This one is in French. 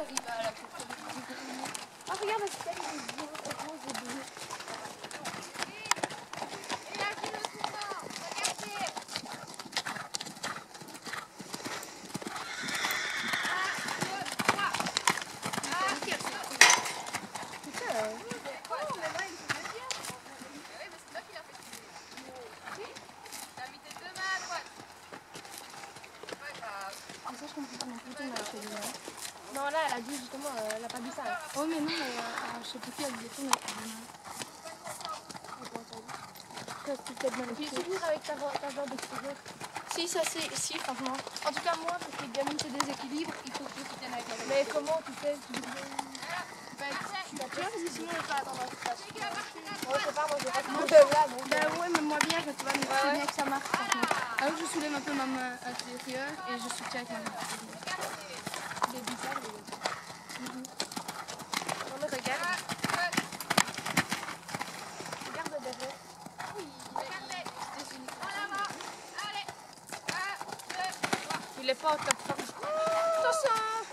j'arrive à la petite. Ah, regarde, la petite, elle est bien rose et bleue. Et là, j'ai le tournant. Regardez. Non, là, elle a dit justement, elle a pas dit ça. Oh, mais non, je sais plus qui a dit ça, mais Puis souvenir avec ta robe extérieure. si, ça c'est. Si, franchement. En tout cas, moi, pour que les gamines se déséquilibrent, il faut que je tienne avec la robe. Mais comment tu fais? Tu vas parce que sinon, je vais pas attendre à ce que ça se passe. Moi, je sais pas, moi, je vais pas te là, donc. Bah ouais, mais moi bien, je sais pas, mais c'est bien que ça marche, franchement. Alors, je soulève un peu ma main intérieure et je soutiens avec ma main extérieure. C'est bizarre, mais. Non, mais regarde. Regarde derrière. Il est pas au top forme. Attention!